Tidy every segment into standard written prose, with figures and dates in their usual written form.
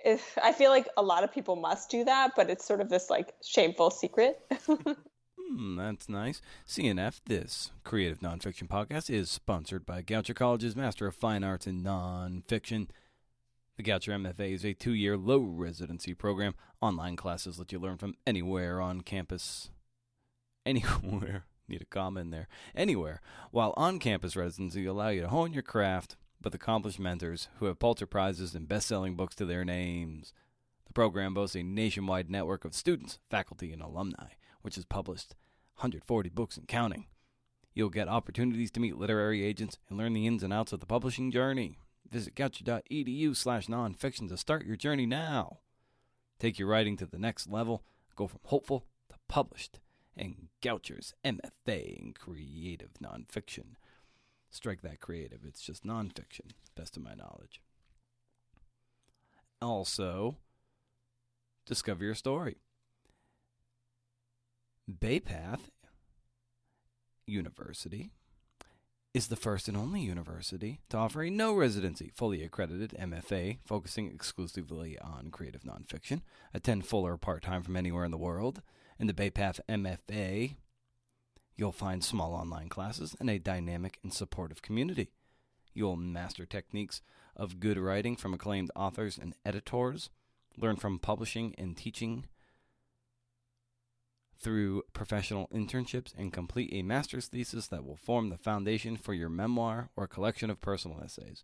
I feel like a lot of people must do that, but it's sort of this like shameful secret. That's nice. CNF, this creative nonfiction podcast, is sponsored by Goucher College's Master of Fine Arts in Nonfiction. The Goucher MFA is a 2-year low residency program. Online classes let you learn from anywhere on campus. Anywhere. Need a comma in there. Anywhere. While on-campus residency allow you to hone your craft with accomplished mentors who have Pulitzer Prizes and best-selling books to their names. The program boasts a nationwide network of students, faculty, and alumni, which has published 140 books and counting. You'll get opportunities to meet literary agents and learn the ins and outs of the publishing journey. Visit goucher.edu/nonfiction to start your journey now. Take your writing to the next level. Go from hopeful to published. And Goucher's MFA in creative nonfiction. Strike that creative. It's just nonfiction, best of my knowledge. Also, discover your story. Bay Path University is the first and only university to offer a no-residency, fully accredited MFA focusing exclusively on creative nonfiction. Attend full or part-time from anywhere in the world. In the Bay Path MFA, you'll find small online classes and a dynamic and supportive community. You'll master techniques of good writing from acclaimed authors and editors, learn from publishing and teaching through professional internships, and complete a master's thesis that will form the foundation for your memoir or collection of personal essays.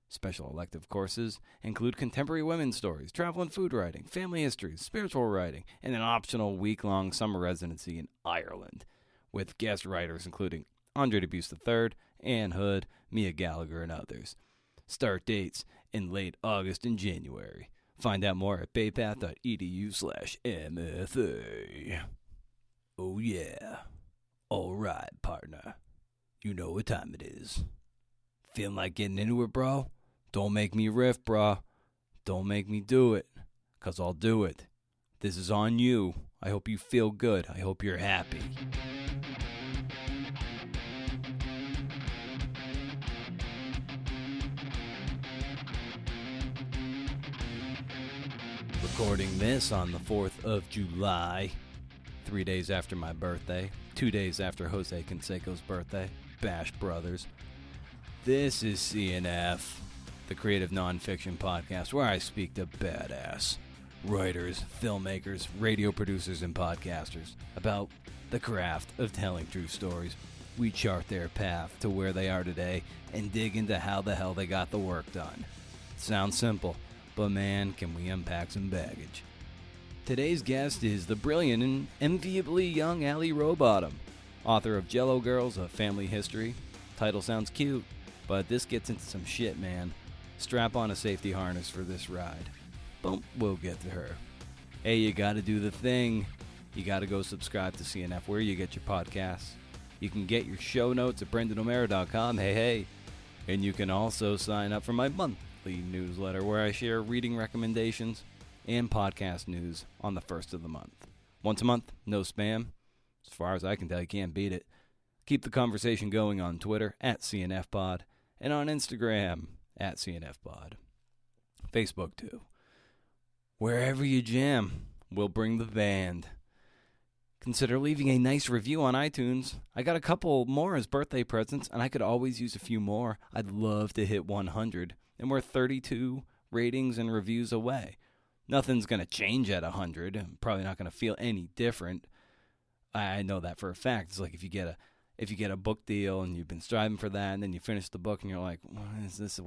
Special elective courses include contemporary women's stories, travel and food writing, family histories, spiritual writing, and an optional week-long summer residency in Ireland, with guest writers including Andre Dubus III, Anne Hood, Mia Gallagher, and others. Start dates in late August and January. Find out more at baypath.edu/MFA. Oh yeah. All right, partner. You know what time it is. Feeling like getting into it, bro? Don't make me riff, bro. Don't make me do it, 'cause I'll do it. This is on you. I hope you feel good. I hope you're happy. Recording this on the 4th of July, 3 days after my birthday, 2 days after Jose Canseco's birthday, Bash Brothers. This is CNF, the creative nonfiction podcast where I speak to badass writers, filmmakers, radio producers, and podcasters about the craft of telling true stories. We chart their path to where they are today and dig into how the hell they got the work done. Sounds simple, but man, can we unpack some baggage. Today's guest is the brilliant and enviably young Allie Rowbottom, author of Jell-O Girls, A Family History. Title sounds cute, but this gets into some shit, man. Strap on a safety harness for this ride. Boom, we'll get to her. Hey, you gotta do the thing. You gotta go subscribe to CNF where you get your podcasts. You can get your show notes at BrendanOmera.com. Hey. And you can also sign up for my monthly newsletter where I share reading recommendations and podcast news on the first of the month. Once a month, no spam. As far as I can tell, you can't beat it. Keep the conversation going on Twitter at CNFPod and on Instagram at CNFPod. Facebook too. Wherever you jam, we'll bring the band. Consider leaving a nice review on iTunes. I got a couple more as birthday presents, and I could always use a few more. I'd love to hit 100, and we're 32 ratings and reviews away. Nothing's going to change at 100. I'm probably not going to feel any different. I know that for a fact. It's like if you get a book deal and you've been striving for that, and then you finish the book and you're like, what is this?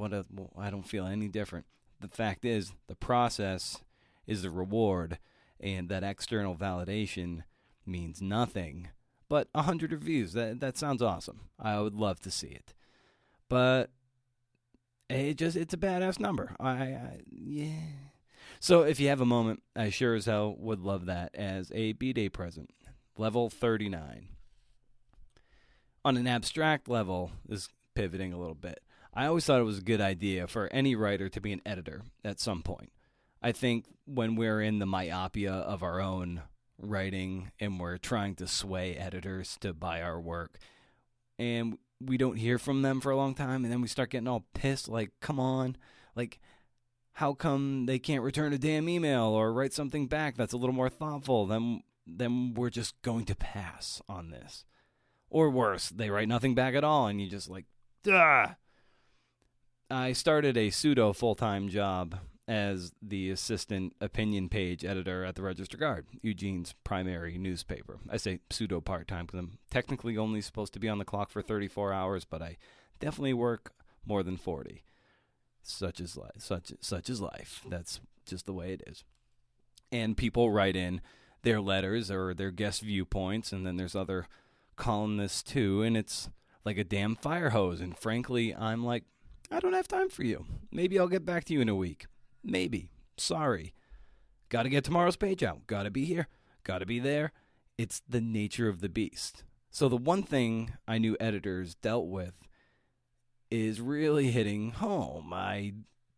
I don't feel any different. The fact is, the process is the reward, and that external validation means nothing. But 100 reviews, that sounds awesome. I would love to see it. But it's a badass number. Yeah. So if you have a moment, I sure as hell would love that as a B-Day present. Level 39. On an abstract level, this is pivoting a little bit. I always thought it was a good idea for any writer to be an editor at some point. I think when we're in the myopia of our own writing and we're trying to sway editors to buy our work and we don't hear from them for a long time, and then we start getting all pissed, like, come on, like, how come they can't return a damn email or write something back that's a little more thoughtful? Then we're just going to pass on this. Or worse, they write nothing back at all, and you just like, duh. I started a pseudo full-time job as the assistant opinion page editor at the Register Guard, Eugene's primary newspaper. I say pseudo part-time because I'm technically only supposed to be on the clock for 34 hours, but I definitely work more than 40. Such is life. Such is life. That's just the way it is. And people write in their letters or their guest viewpoints, and then there's other columnists too, and it's like a damn fire hose. And frankly, I'm like, I don't have time for you. Maybe I'll get back to you in a week. Maybe. Sorry. Got to get tomorrow's page out. Got to be here. Got to be there. It's the nature of the beast. So the one thing I knew editors dealt with is really hitting home. I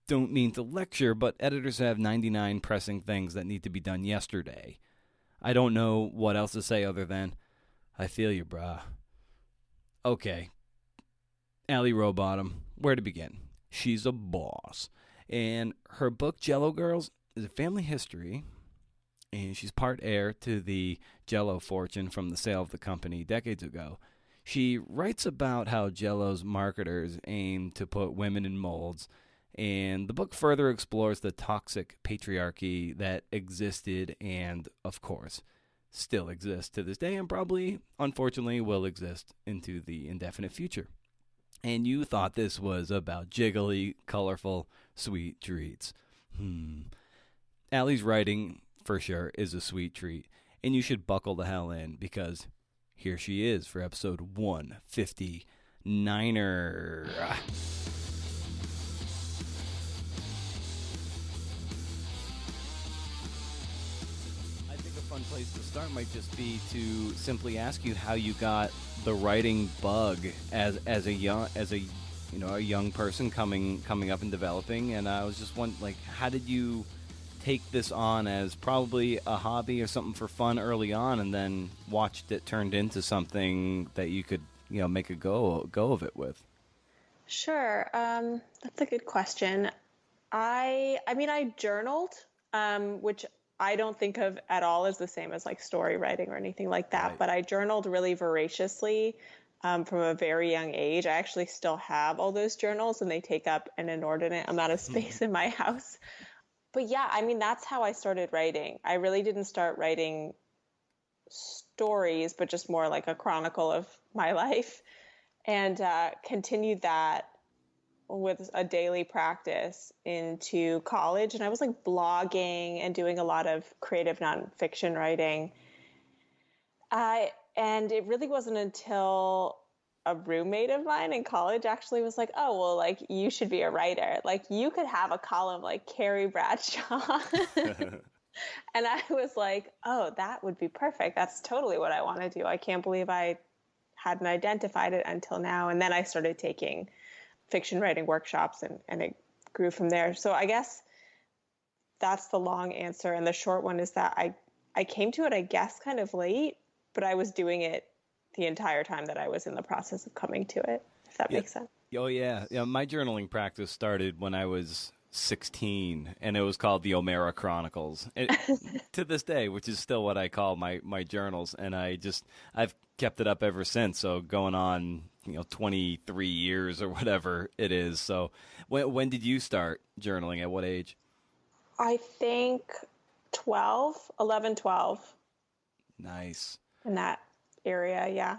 don't mean to lecture, but editors have 99 pressing things that need to be done yesterday. I don't know what else to say other than, I feel you, brah. Okay. Allie Rowbottom, where to begin? She's a boss. And her book, Jell-O Girls, is a family history, and she's part heir to the Jell-O fortune from the sale of the company decades ago. She writes about how Jell-O's marketers aim to put women in molds, and the book further explores the toxic patriarchy that existed and, of course, still exists to this day and probably, unfortunately, will exist into the indefinite future. And you thought this was about jiggly, colorful, sweet treats. Allie's writing, for sure, is a sweet treat, and you should buckle the hell in because here she is for episode 159er. I think a fun place to start might just be to simply ask you how you got the writing bug as a young person coming up and developing. And I was just wondering, like, how did you take this on as probably a hobby or something for fun early on, and then watched it turned into something that you could make a go of it with? Sure, that's a good question. I mean, I journaled, which I don't think of at all as the same as like story writing or anything like that. Right. But I journaled really voraciously from a very young age. I actually still have all those journals, and they take up an inordinate amount of space in my house. But yeah, I mean, that's how I started writing. I really didn't start writing stories, but just more like a chronicle of my life, and continued that with a daily practice into college. And I was like blogging and doing a lot of creative nonfiction writing. And it really wasn't until a roommate of mine in college actually was like, oh, well, like, you should be a writer. Like, you could have a column like Carrie Bradshaw. And I was like, oh, that would be perfect. That's totally what I want to do. I can't believe I hadn't identified it until now. And then I started taking fiction writing workshops, and it grew from there. So I guess that's the long answer. And the short one is that I came to it, I guess, kind of late, but I was doing it the entire time that I was in the process of coming to it, if that makes sense. Oh, yeah. My journaling practice started when I was 16, and it was called the O'Mara Chronicles. And to this day, which is still what I call my journals, and I've kept it up ever since. So going on, 23 years or whatever it is. So when did you start journaling? At what age? I think 11, 12. Nice. In that area, yeah.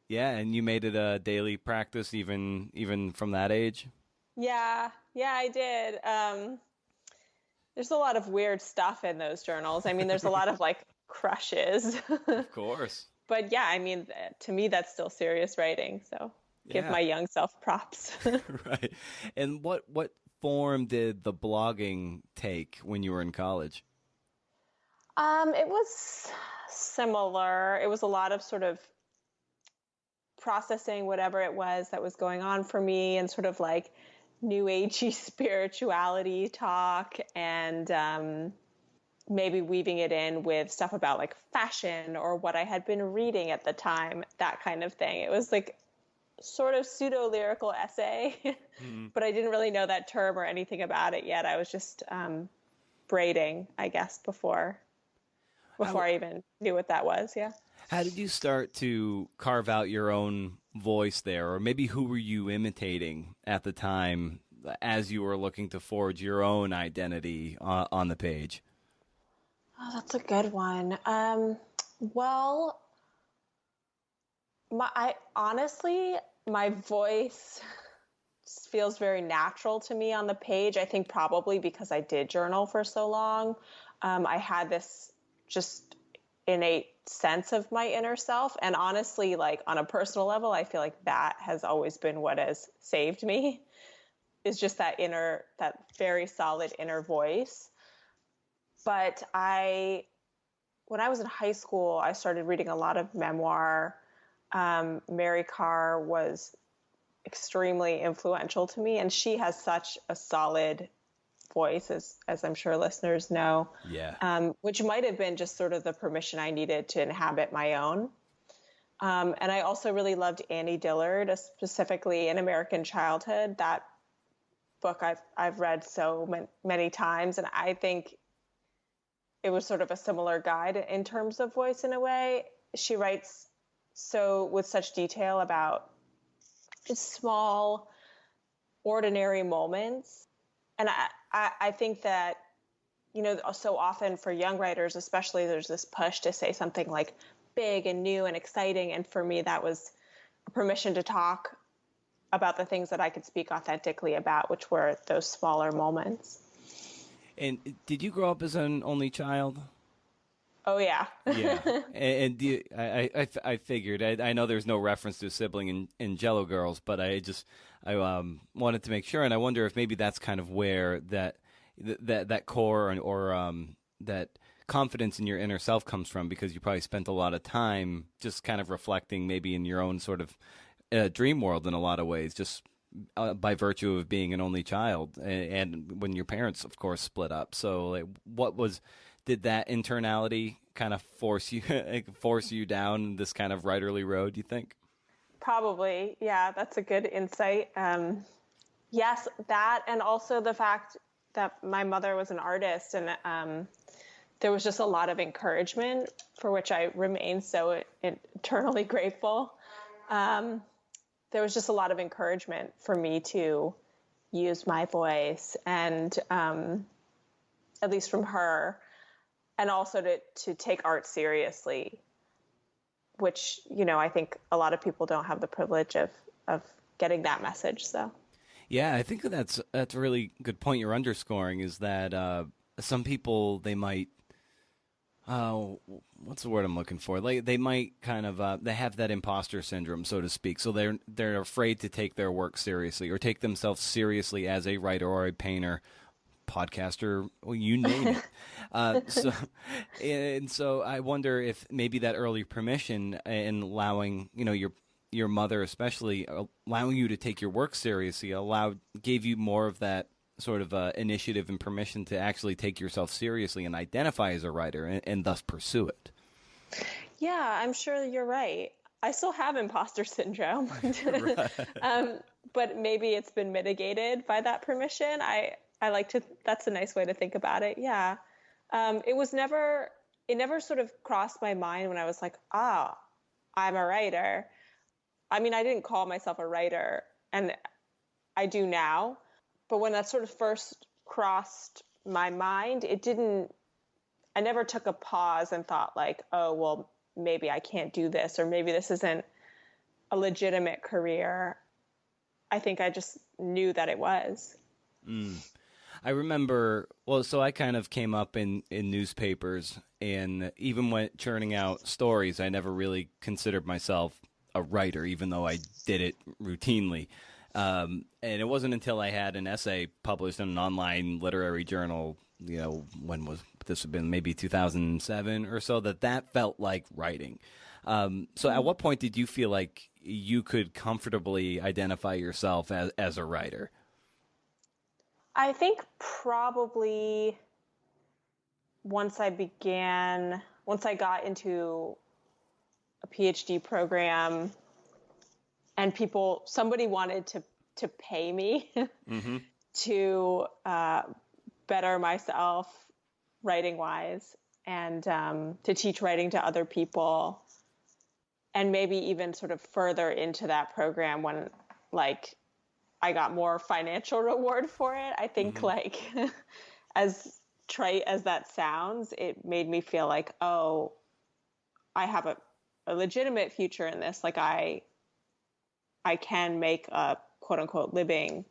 Yeah, and you made it a daily practice even from that age? Yeah, I did. There's a lot of weird stuff in those journals. I mean, there's a lot of like crushes. Of course. But yeah, I mean, to me, that's still serious writing. So give my young self props. Right. And what form did the blogging take when you were in college? It was similar. It was a lot of sort of processing whatever it was that was going on for me, and sort of like new agey spirituality talk, and maybe weaving it in with stuff about like fashion or what I had been reading at the time, that kind of thing. It was like sort of pseudo-lyrical essay, but I didn't really know that term or anything about it yet. I was just braiding, I guess, before I even knew what that was. Yeah. How did you start to carve out your own voice there? Or maybe who were you imitating at the time as you were looking to forge your own identity on the page? Oh, that's a good one. Well, honestly, my voice feels very natural to me on the page. I think probably because I did journal for so long. I had this just innate sense of my inner self. And honestly, like on a personal level, I feel like that has always been what has saved me, is just that very solid inner voice. But when I was in high school, I started reading a lot of memoir. Mary Carr was extremely influential to me, and she has such a solid voice, as I'm sure listeners know. Yeah. Which might have been just sort of the permission I needed to inhabit my own. And I also really loved Annie Dillard, specifically in American Childhood. That book I've read so many times, and I think it was sort of a similar guide in terms of voice in a way. She writes with such detail about just small, ordinary moments. And I think that, so often for young writers, especially, there's this push to say something like big and new and exciting. And for me, that was permission to talk about the things that I could speak authentically about, which were those smaller moments. And did you grow up as an only child? Oh, yeah. Yeah. And I figured, I know there's no reference to a sibling in Jell-O Girls, but I wanted to make sure, and I wonder if maybe that's kind of where that core or that confidence in your inner self comes from, because you probably spent a lot of time just kind of reflecting maybe in your own sort of dream world in a lot of ways, just by virtue of being an only child, and when your parents, of course, split up. So, like, did that internality kind of force you down this kind of writerly road, you think? Probably, yeah. That's a good insight. Yes, that, and also the fact that my mother was an artist, and there was just a lot of encouragement, for which I remain so eternally grateful. There was just a lot of encouragement for me to use my voice, and at least from her, and also to take art seriously, which, I think a lot of people don't have the privilege of getting that message. So. Yeah, I think that's a really good point you're underscoring, is that some people, they might, what's the word I'm looking for? Like, they might kind of they have that imposter syndrome, so to speak. So they're afraid to take their work seriously, or take themselves seriously as a writer or a painter, podcaster, well, you name it. So I wonder if maybe that early permission and allowing, your mother especially, allowing you to take your work seriously, gave you more of that sort of initiative and permission to actually take yourself seriously and identify as a writer, and thus pursue it. Yeah, I'm sure you're right. I still have imposter syndrome, but maybe it's been mitigated by that permission. I like to, that's a nice way to think about it. Yeah. It never sort of crossed my mind when I was like, I'm a writer. I mean, I didn't call myself a writer, and I do now, but when that sort of first crossed my mind, I never took a pause and thought like, oh, well, maybe I can't do this, or maybe this isn't a legitimate career. I think I just knew that it was. I remember, so I kind of came up in newspapers, and even when churning out stories, I never really considered myself a writer, even though I did it routinely. And it wasn't until I had an essay published in an online literary journal, when was this? Have been maybe 2007 or so, that felt like writing. So at what point did you feel like you could comfortably identify yourself as a writer? I think probably once I got into a PhD program and somebody wanted to pay me Mm-hmm. to better myself writing wise, and to teach writing to other people, and maybe even sort of further into that program when like I got more financial reward for it. I think Mm-hmm. like as trite as that sounds, it made me feel like, oh, I have a legitimate future in this. Like I can make a quote unquote living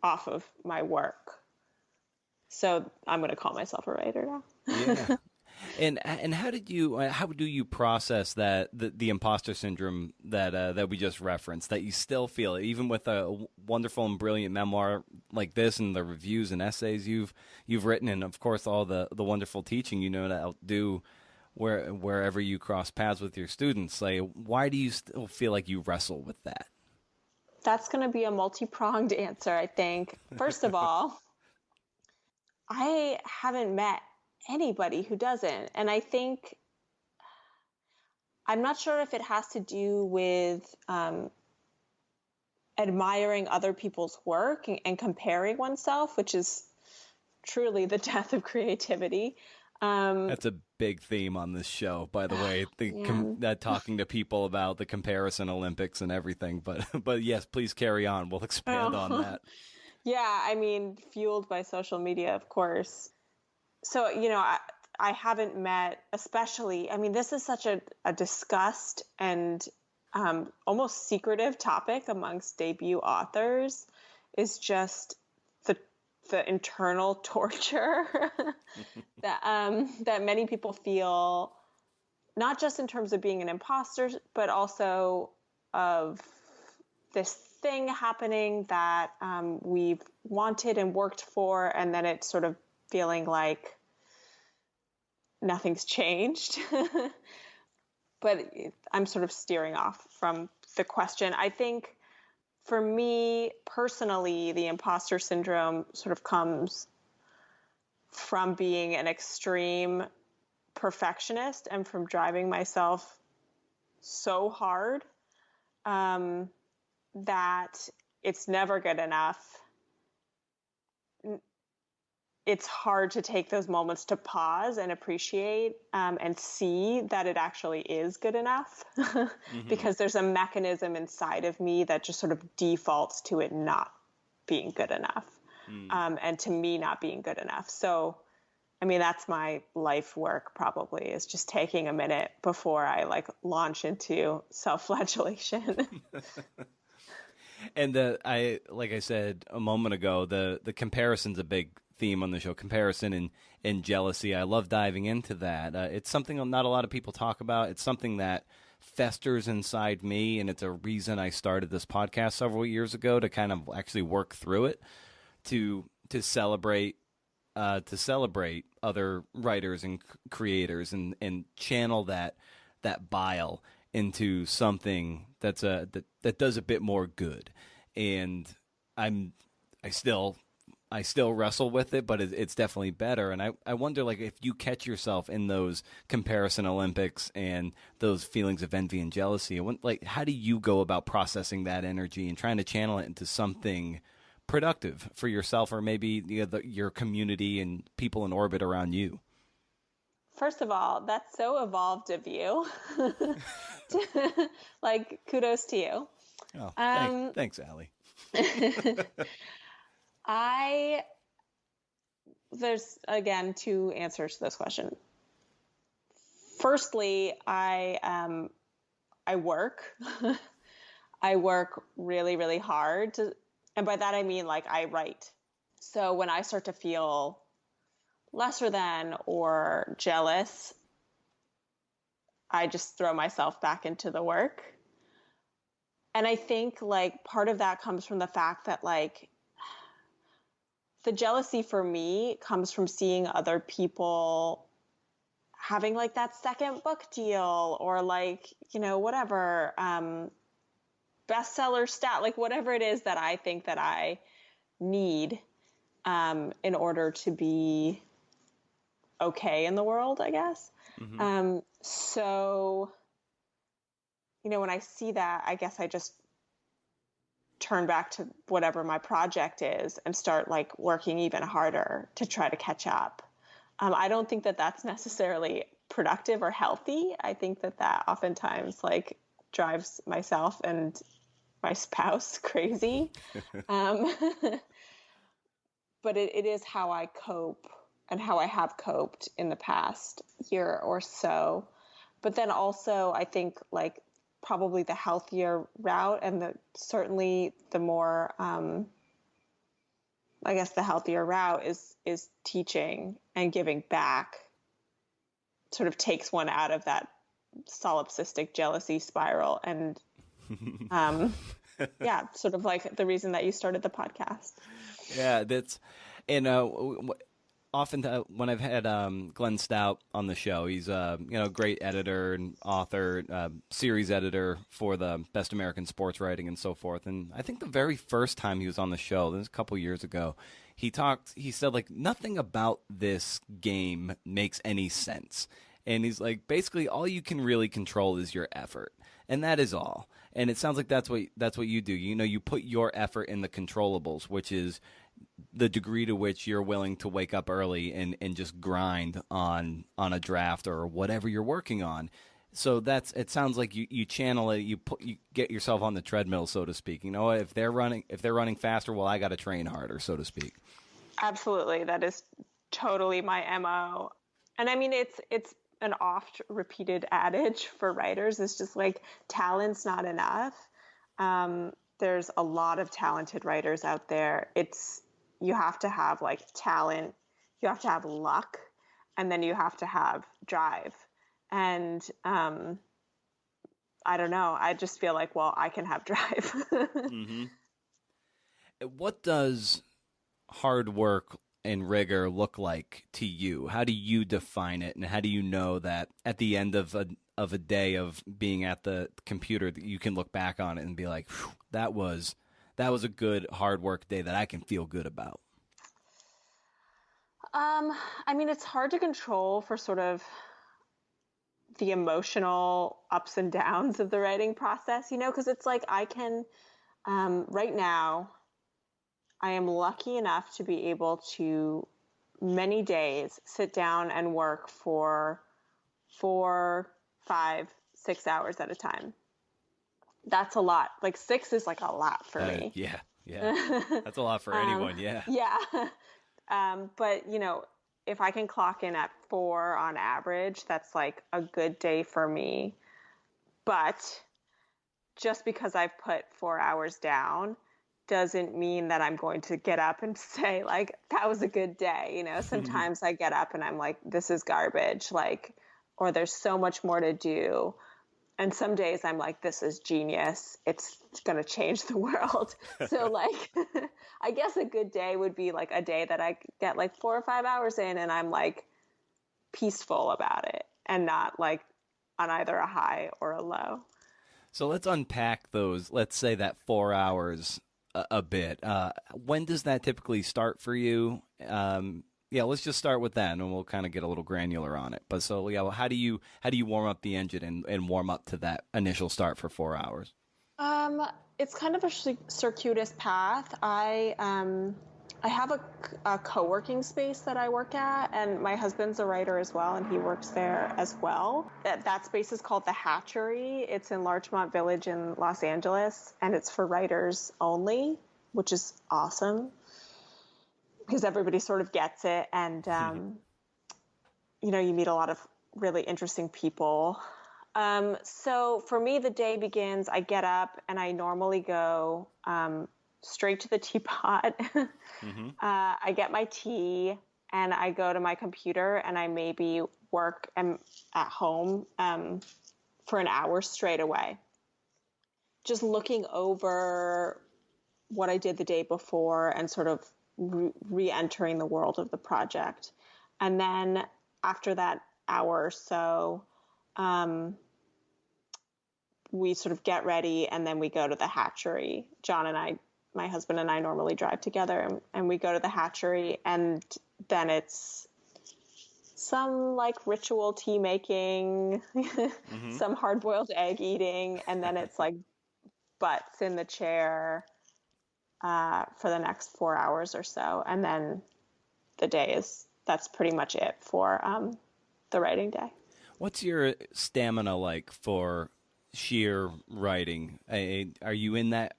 off of my work. So I'm going to call myself a writer now. Yeah. And how do you process that the imposter syndrome that we just referenced, that you still feel it, even with a wonderful and brilliant memoir like this, and the reviews and essays you've written, and of course all the wonderful teaching to do wherever you cross paths with your students? Like, why do you still feel like you wrestle with that? That's going to be a multi-pronged answer, I think. First of all, I haven't met anybody who doesn't. And I think, I'm not sure if it has to do with admiring other people's work and comparing oneself, which is truly the death of creativity. That's a big theme on this show, by the way. Talking to people about the comparison Olympics and everything. But yes, please carry on. We'll expand on that. Yeah, I mean, fueled by social media, of course. So, I haven't met, especially, I mean, this is such a discussed and almost secretive topic amongst debut authors, is just the internal torture that many people feel, not just in terms of being an imposter, but also of this thing happening that we've wanted and worked for, and then it's sort of feeling like nothing's changed. But I'm sort of steering off from the question. I think for me personally, the imposter syndrome sort of comes from being an extreme perfectionist and from driving myself so hard that it's never good enough. It's hard to take those moments to pause and appreciate and see that it actually is good enough because there's a mechanism inside of me that just sort of defaults to it not being good enough and to me not being good enough. So, I mean, that's my life work probably, is just taking a minute before I launch into self-flagellation. And like I said a moment ago, the comparison's a big theme on the show, comparison and jealousy. I love diving into that. It's something not a lot of people talk about. It's something that festers inside me, and it's a reason I started this podcast several years ago, to kind of actually work through it, to celebrate other writers and creators, and channel that bile into something that does a bit more good. And I still wrestle with it, but it's definitely better. And I wonder, if you catch yourself in those comparison Olympics and those feelings of envy and jealousy, how do you go about processing that energy and trying to channel it into something productive for yourself, or maybe your community and people in orbit around you? First of all, that's so evolved of you. Kudos to you. Oh, thanks, Allie. There's, again, two answers to this question. Firstly, I work. I work really, really hard and by that I mean I write. So when I start to feel lesser than or jealous, I just throw myself back into the work. And I think part of that comes from the fact that the jealousy for me comes from seeing other people having that second book deal, or whatever, bestseller stat, whatever it is that I think that I need in order to be okay in the world, I guess. So when I see that, I guess I just turn back to whatever my project is and start like working even harder to try to catch up. I don't think that that's necessarily productive or healthy. I think that oftentimes like drives myself and my spouse crazy. But it is how I cope and how I have coped in the past year or so. But then also I think like probably the healthier route and certainly the more, I guess the healthier route is teaching and giving back. Sort of takes one out of that solipsistic jealousy spiral. And yeah, sort of like the reason that you started the podcast. Yeah, that's, and often when I've had Glenn Stout on the show, he's a great editor and author, series editor for the Best American Sports Writing and so forth. And I think the very first time he was on the show, this was a couple years ago, he said like nothing about this game makes any sense. And he's like, basically all you can really control is your effort. And that is all. And it sounds like that's what you do. You put your effort in the controllables, which is the degree to which you're willing to wake up early and just grind on a draft or whatever you're working on. So it sounds like you channel it, you get yourself on the treadmill, so to speak. If they're running faster, well, I got to train harder, so to speak. Absolutely. That is totally my MO. And I mean, it's an oft repeated adage for writers. It's just like talent's not enough. There's a lot of talented writers out there. You have to have like talent, you have to have luck, and then you have to have drive. And I don't know. I just feel like, well, I can have drive. Mm-hmm. What does hard work and rigor look like to you? How do you define it, and how do you know that at the end of a day of being at the computer that you can look back on it and be like, that was a good hard work day that I can feel good about? I mean, it's hard to control for sort of the emotional ups and downs of the writing process, because it's like I can, right now, I am lucky enough to be able to many days sit down and work for 4, 5, 6 hours at a time. That's a lot. Like 6 is like a lot for me. Yeah. That's a lot for anyone. Yeah. Yeah. But if I can clock in at 4 on average, that's like a good day for me. But just because I've put 4 hours down doesn't mean that I'm going to get up and say like, that was a good day. Sometimes I get up and I'm like, this is garbage. Like, or there's so much more to do. And some days I'm like, this is genius. It's going to change the world. So like, I guess a good day would be like a day that I get like 4 or 5 hours in and I'm like peaceful about it and not like on either a high or a low. So let's unpack those. Let's say that 4 hours a bit. When does that typically start for you? Let's just start with that, and we'll kind of get a little granular on it. But so, how do you warm up the engine and warm up to that initial start for 4 hours? It's kind of a circuitous path. I have a co-working space that I work at, and my husband's a writer as well, and he works there as well. That space is called The Hatchery. It's in Larchmont Village in Los Angeles, and it's for writers only, which is awesome because everybody sort of gets it, and you meet a lot of really interesting people. So for me, the day begins, I get up and I normally go straight to the teapot. Mm-hmm. I get my tea and I go to my computer and I maybe work at home for an hour straight away. Just looking over what I did the day before and sort of re-entering the world of the project. And then after that hour or so, we sort of get ready and then we go to the hatchery. John and I, my husband and I normally drive together and we go to the hatchery, and then it's some like ritual tea making, some hard-boiled egg eating, and then it's like butts in the chair for the next 4 hours or so. And then that's pretty much it for the writing day. What's your stamina like for sheer writing? Are you in that?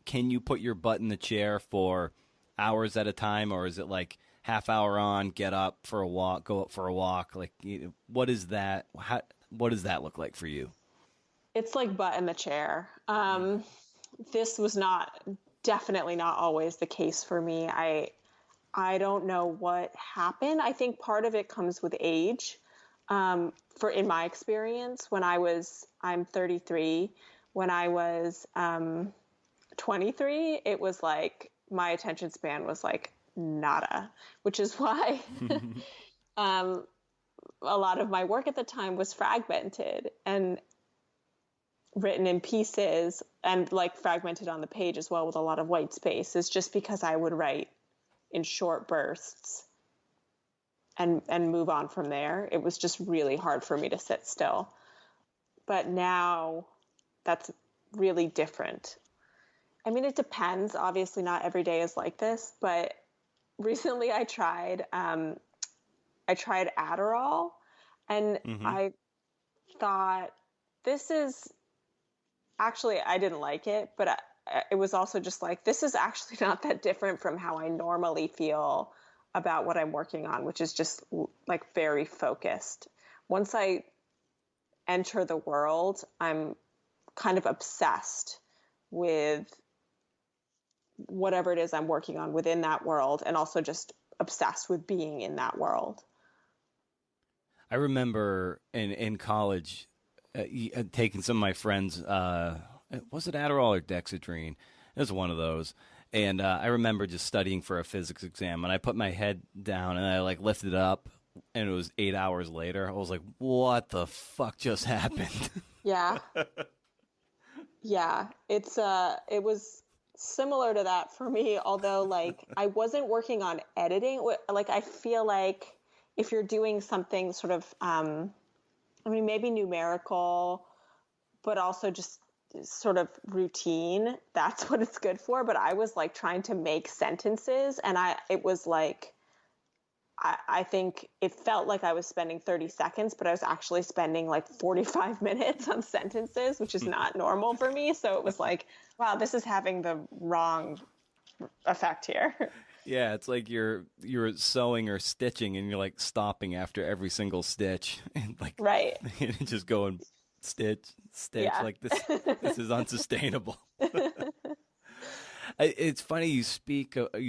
Can you put your butt in the chair for hours at a time, or is it like half hour on, get up for a walk, go up for a walk? Like, what is that? What does that look like for you? It's like butt in the chair. This was definitely not always the case for me. I don't know what happened. I think part of it comes with age. In my experience, I'm 33. When I was 23, it was like my attention span was like nada, which is why a lot of my work at the time was fragmented and written in pieces, and like fragmented on the page as well with a lot of white space, is just because I would write in short bursts and move on from there. It was just really hard for me to sit still. But now that's really different. I mean, it depends. Obviously not every day is like this, but recently I tried Adderall, and I thought, this is actually, I didn't like it, but it was also just like, this is actually not that different from how I normally feel about what I'm working on, which is just like very focused. Once I enter the world, I'm kind of obsessed with whatever it is I'm working on within that world, and also just obsessed with being in that world. I remember in college taking some of my friends, was it Adderall or Dexedrine? It was one of those. And I remember just studying for a physics exam, and I put my head down and I like lifted up, and it was 8 hours later. I was like, what the fuck just happened? Yeah. Yeah. It was similar to that for me, although like I wasn't working on editing. Like, I feel like if you're doing something sort of, maybe numerical, but also just sort of routine, that's what it's good for. But I was like trying to make sentences, and it was like, I think it felt like I was spending 30 seconds, but I was actually spending like 45 minutes on sentences, which is not normal for me. So it was like, wow, this is having the wrong effect here. Yeah, it's like you're sewing or stitching, and you're like stopping after every single stitch, and like right, and just going stitch. Yeah. Like this is unsustainable. It's funny you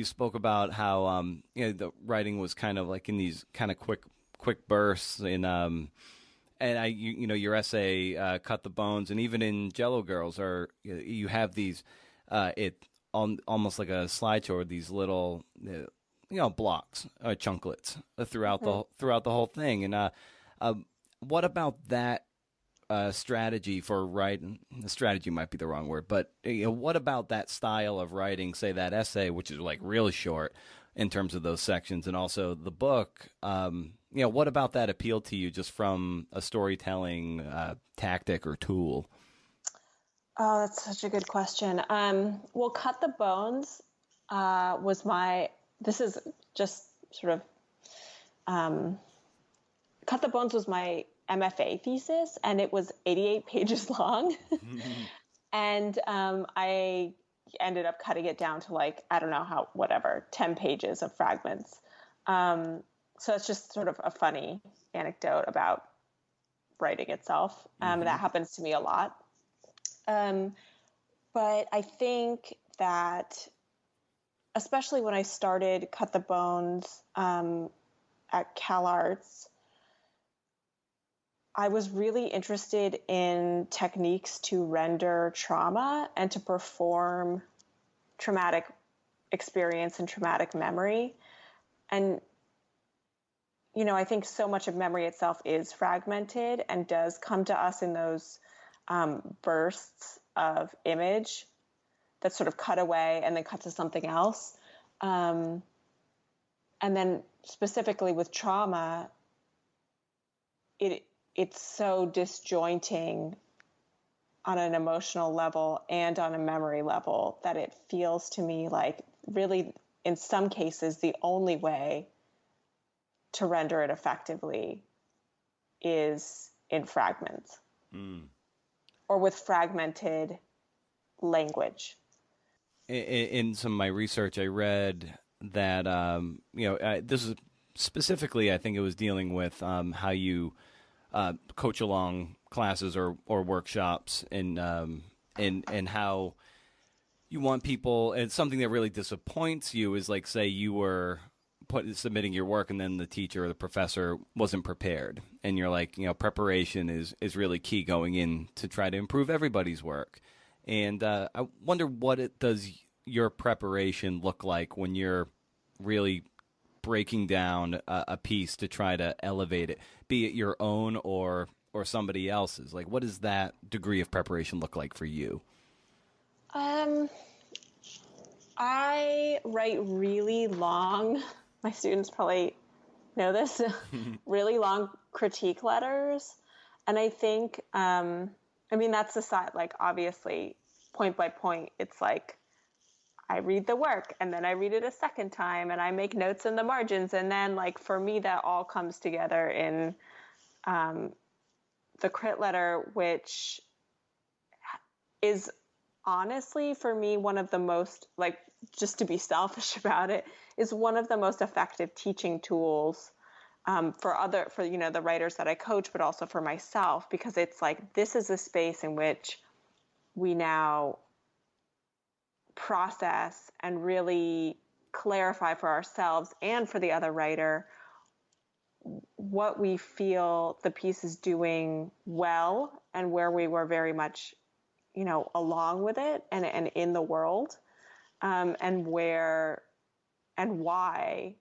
spoke about how the writing was kind of like in these kind of quick bursts, and your essay Cut the Bones, and even in Jell-O Girls, you have these almost like a slideshow or these little blocks, chunklets throughout the whole thing. And what about that strategy for writing? Strategy might be the wrong word, but what about that style of writing, say that essay, which is like really short in terms of those sections, and also the book? What about that appealed to you just from a storytelling tactic or tool? Oh, that's such a good question. Well, Cut the Bones this is just sort of, Cut the Bones was my MFA thesis, and it was 88 pages long. And I ended up cutting it down to like, I don't know 10 pages of fragments. So it's just sort of a funny anecdote about writing itself. That happens to me a lot. But I think that, especially when I started Cut the Bones at CalArts, I was really interested in techniques to render trauma and to perform traumatic experience and traumatic memory. And, I think so much of memory itself is fragmented and does come to us in those bursts of image that sort of cut away and then cut to something else. And then specifically with trauma, it's so disjointing on an emotional level and on a memory level that it feels to me like really, in some cases, the only way to render it effectively is in fragments or with fragmented language. In some of my research, I read that, this is specifically, I think it was dealing with how you coach along classes or workshops and how you want people, and something that really disappoints you is, like, say you were submitting your work and then the teacher or the professor wasn't prepared, and you're like, preparation is really key going in to try to improve everybody's work. And I wonder, does your preparation look like when you're really breaking down a piece to try to elevate it, be it your own or somebody else's? Like, what does that degree of preparation look like for you? I write really long, my students probably know this, really long critique letters. And I think, that's the side, like, obviously, point by point, it's like, I read the work and then I read it a second time and I make notes in the margins. And then, like, for me, that all comes together in the crit letter, which is honestly, for me, one of the most, like, just to be selfish about it, is one of the most effective teaching tools for the writers that I coach, but also for myself, because it's like, this is a space in which we now process and really clarify for ourselves and for the other writer what we feel the piece is doing well and where we were very much, along with it and in the world, and where and why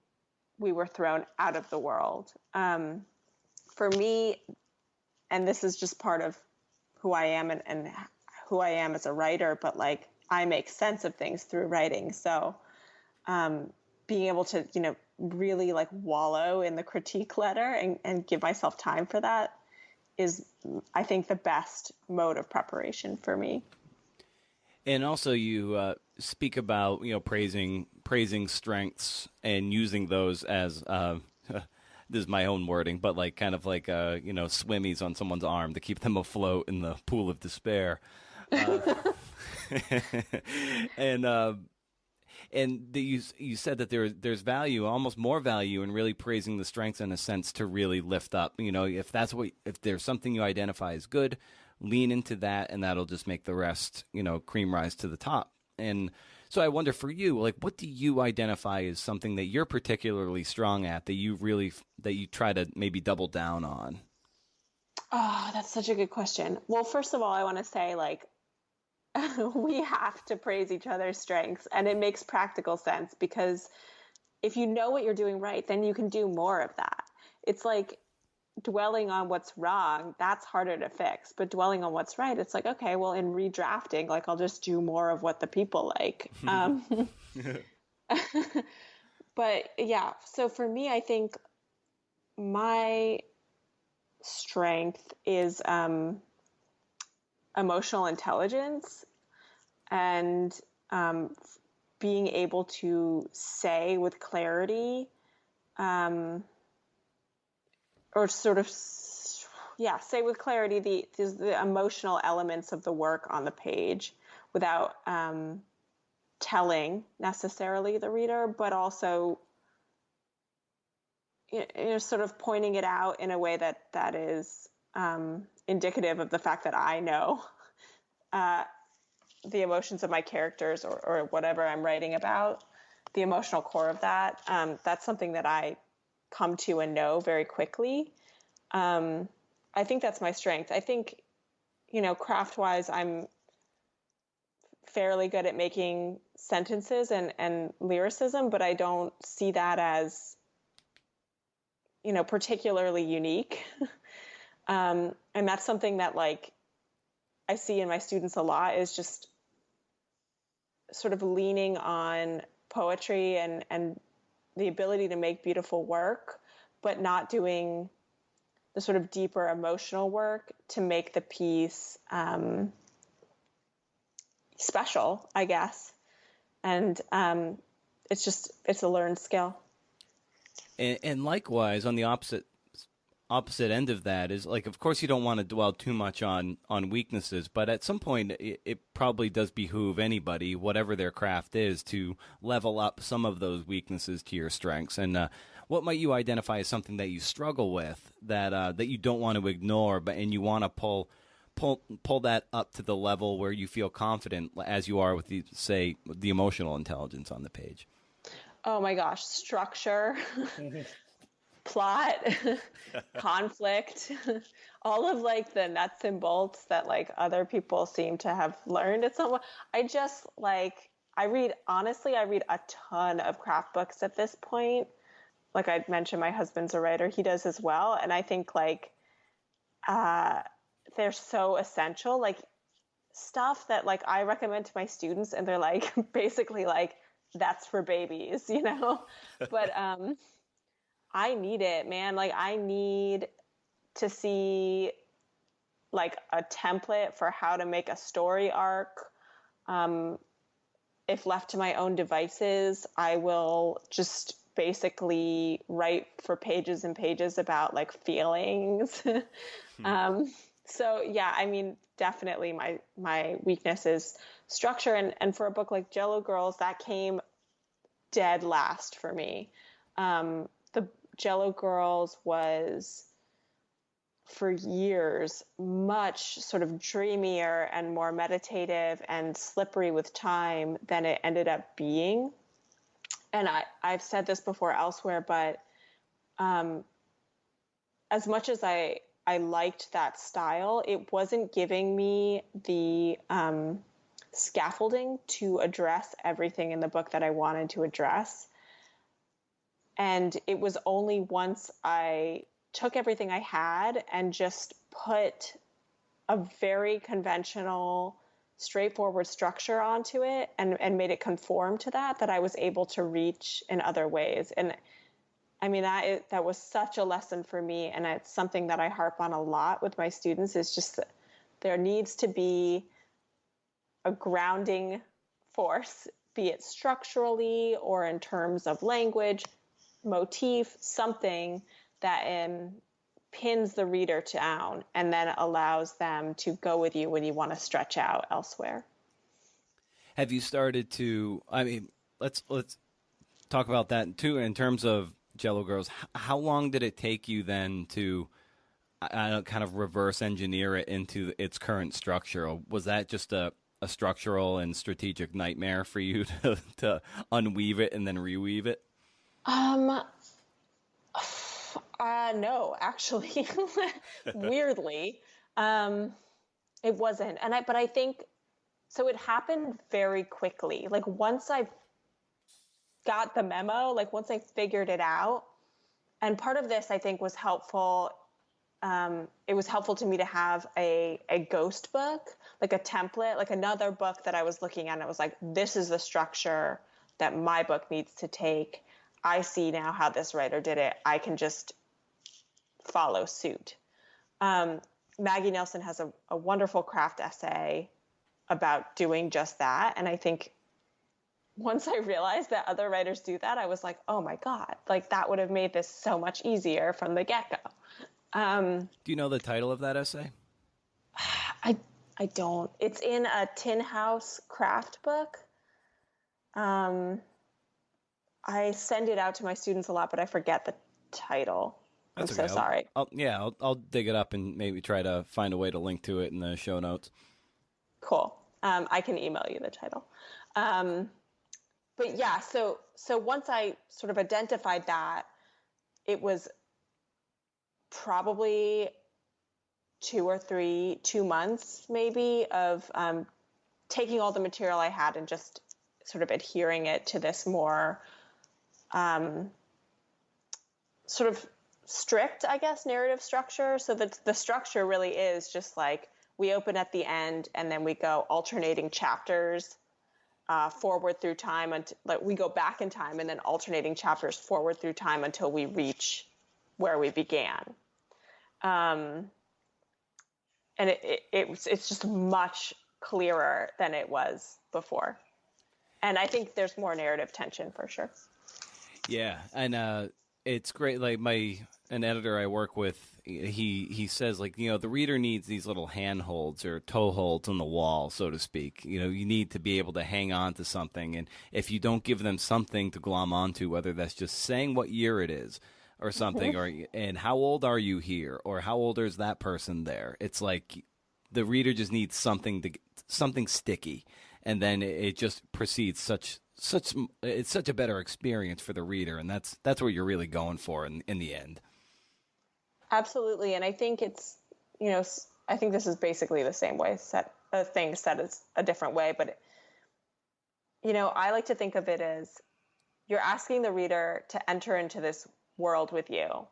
we were thrown out of the world. For me, and this is just part of who I am and who I am as a writer, but, like, I make sense of things through writing. So being able to, really, like, wallow in the critique letter and give myself time for that is, I think, the best mode of preparation for me. And also, you speak about, praising strengths and using those as this is my own wording, but, like, kind of like swimmies on someone's arm to keep them afloat in the pool of despair. And you said that there's value, almost more value, in really praising the strengths, in a sense, to really lift up. If there's something you identify as good, lean into that, and that'll just make the rest, cream rise to the top. And so I wonder, for you, like, what do you identify as something that you're particularly strong at, that you try to maybe double down on? Oh, that's such a good question. Well, first of all, I want to say, like, we have to praise each other's strengths, and it makes practical sense, because if you know what you're doing right, then you can do more of that. It's like dwelling on what's wrong, that's harder to fix, but dwelling on what's right, it's like, okay, well, in redrafting, like, I'll just do more of what the people like. But yeah, so for me, I think my strength is emotional intelligence and being able to say with clarity, or sort of, say with clarity the emotional elements of the work on the page without telling necessarily the reader, but also sort of pointing it out in a way that is indicative of the fact that I know the emotions of my characters or whatever I'm writing about, the emotional core of that. That's something that I come to and know very quickly. I think that's my strength. I think, craft-wise, I'm fairly good at making sentences and lyricism, but I don't see that as, particularly unique. And that's something that, like, I see in my students a lot, is just sort of leaning on poetry and the ability to make beautiful work, but not doing the sort of deeper emotional work to make the piece special, I guess. And it's a learned skill. And likewise, on the opposite end of that is, like, of course you don't want to dwell too much on weaknesses, but at some point it probably does behoove anybody, whatever their craft is, to level up some of those weaknesses to your strengths. And what might you identify as something that you struggle with that you don't want to ignore, and you want to pull that up to the level where you feel confident, as you are with the emotional intelligence on the page? Oh my gosh, structure, plot, conflict, all of like the nuts and bolts that like other people seem to have learned at some point. I read a ton of craft books at this point. Like I mentioned, my husband's a writer, he does as well. And I think like, they're so essential, like stuff that like I recommend to my students and they're like, basically like, that's for babies, you know? But, I need it, man. Like I need to see like a template for how to make a story arc. If left to my own devices, I will just basically write for pages and pages about like feelings. So yeah, I mean, definitely my weakness is structure. And for a book like Jell-O Girls, that came dead last for me. The Jell-O Girls was for years much sort of dreamier and more meditative and slippery with time than it ended up being. And I've said this before elsewhere, but as much as I liked that style, it wasn't giving me the scaffolding to address everything in the book that I wanted to address. And it was only once I took everything I had and just put a very conventional, straightforward structure onto it and made it conform to that I was able to reach in other ways. And I mean, that was such a lesson for me. And it's something that I harp on a lot with my students, is just that there needs to be a grounding force, be it structurally or in terms of language, motif, something that pins the reader down and then allows them to go with you when you want to stretch out elsewhere. Have you started to, I mean, let's talk about that too, in terms of Jell-O Girls. How long did it take you then to kind of reverse engineer it into its current structure? Or was that just a structural and strategic nightmare for you to unweave it and then reweave it? No, actually, weirdly, it wasn't. But I think, so it happened very quickly. Like once I got the memo, like once I figured it out, and part of this I think was helpful. It was helpful to me to have a ghost book, like a template, like another book that I was looking at. And it was like, this is the structure that my book needs to take. I see now how this writer did it. I can just follow suit. Maggie Nelson has a wonderful craft essay about doing just that. And I think once I realized that other writers do that, I was like, oh my God, like that would have made this so much easier from the get-go. Do you know the title of that essay? I don't. It's in a Tin House craft book. I send it out to my students a lot, but I forget the title. I'm so sorry. I'll dig it up and maybe try to find a way to link to it in the show notes. Cool. I can email you the title. But yeah, so once I sort of identified that, it was probably 2 months maybe of taking all the material I had and just sort of adhering it to this more sort of strict, I guess, narrative structure. So that the structure really is just like we open at the end and then we go alternating chapters forward through time, like we go back in time and then alternating chapters forward through time until we reach where we began. And it's just much clearer than it was before. And I think there's more narrative tension for sure. Yeah, and it's great. Like an editor I work with, he says, like, the reader needs these little handholds or toe holds on the wall, so to speak. You need to be able to hang on to something, and if you don't give them something to glom onto, whether that's just saying what year it is or something, and how old are you here, or how old is that person there, it's like the reader just needs something sticky, and then it just proceeds it's such a better experience for the reader, and that's what you're really going for in the end. Absolutely. And I think it's, I think this is basically the same way thing said as a different way, but I like to think of it as you're asking the reader to enter into this world with you.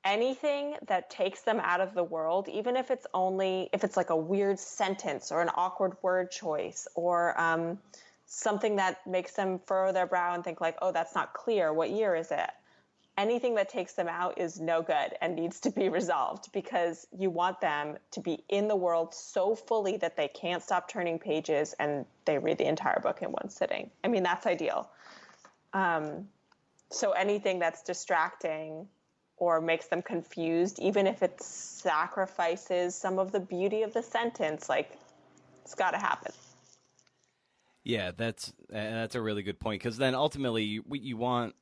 Anything that takes them out of the world, even if it's like a weird sentence or an awkward word choice or something that makes them furrow their brow and think like, oh, that's not clear. What year is it? Anything that takes them out is no good and needs to be resolved, because you want them to be in the world so fully that they can't stop turning pages and they read the entire book in one sitting. I mean, that's ideal. So anything that's distracting or makes them confused, even if it sacrifices some of the beauty of the sentence, like, it's got to happen. Yeah, that's a really good point, because then ultimately you want,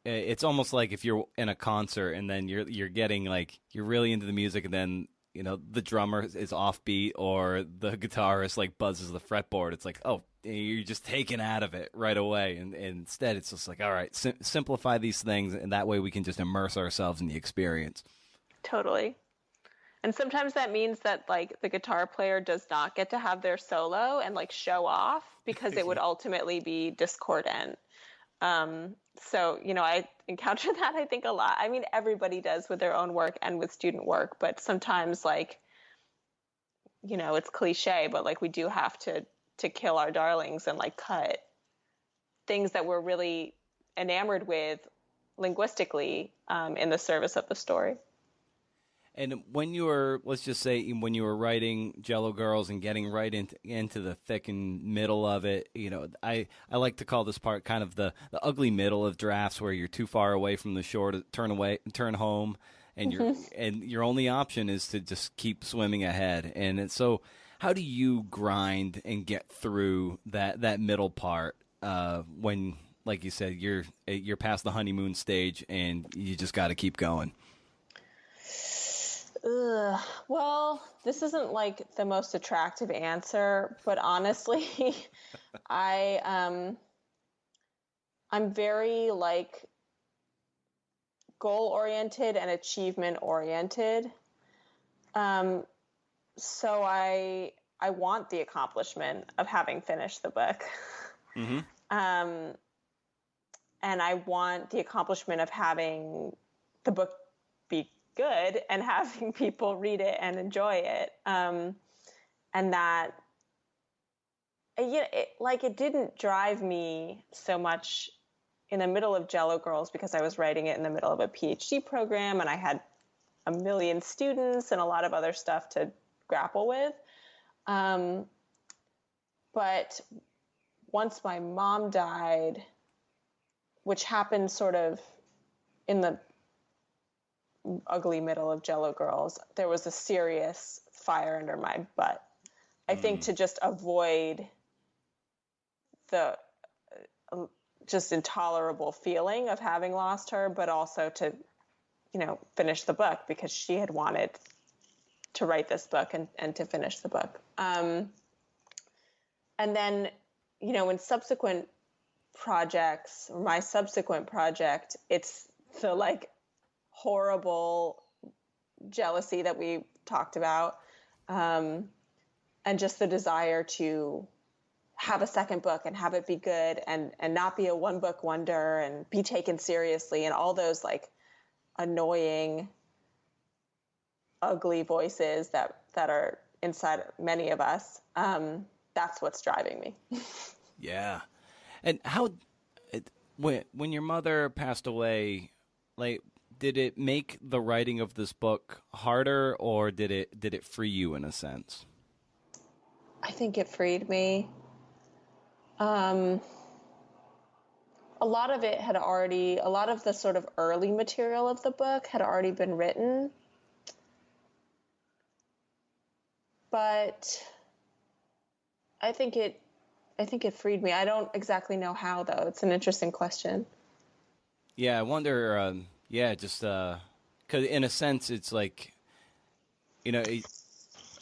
it's almost like if you're in a concert and then you're getting, like, you're really into the music, and then the drummer is offbeat or the guitarist like buzzes the fretboard. It's like, oh, you're just taken out of it right away, and instead it's just like, all right, simplify these things, and that way we can just immerse ourselves in the experience. Totally. And sometimes that means that, like, the guitar player does not get to have their solo and, like, show off, because it would ultimately be discordant. So, I encounter that, I think, a lot. I mean, everybody does with their own work and with student work, but sometimes, like, it's cliche, but, like, we do have to kill our darlings and, like, cut things that we're really enamored with linguistically in the service of the story. And when let's just say, when you were writing Jell-O Girls and getting right into the thick and middle of it, I like to call this part kind of the ugly middle of drafts, where you're too far away from the shore to turn home, and your only option is to just keep swimming ahead. And so, how do you grind and get through that middle part when, like you said, you're past the honeymoon stage and you just got to keep going? Well, this isn't like the most attractive answer, but honestly, I'm very, like, goal oriented and achievement oriented. So I want the accomplishment of having finished the book. Mm-hmm. And I want the accomplishment of having the book be good and having people read it and enjoy it. And that, it didn't drive me so much in the middle of Jell-O Girls, because I was writing it in the middle of a PhD program and I had a million students and a lot of other stuff to grapple with. But once my mom died, which happened sort of in the ugly middle of Jell-O Girls, there was a serious fire under my butt. I think to just avoid the just intolerable feeling of having lost her, but also to, finish the book, because she had wanted to write this book and to finish the book. And then, in subsequent projects, or my subsequent project, it's the, like, horrible jealousy that we talked about, and just the desire to have a second book and have it be good and not be a one book wonder and be taken seriously, and all those, like, annoying, ugly voices that are inside many of us. That's what's driving me. Yeah. And when your mother passed away, like, did it make the writing of this book harder, or did it free you in a sense? I think it freed me. Um, a lot of a lot of the sort of early material of the book had already been written. But I think it freed me. I don't exactly know how, though. It's an interesting question. Yeah, I wonder. Just because in a sense, it's like,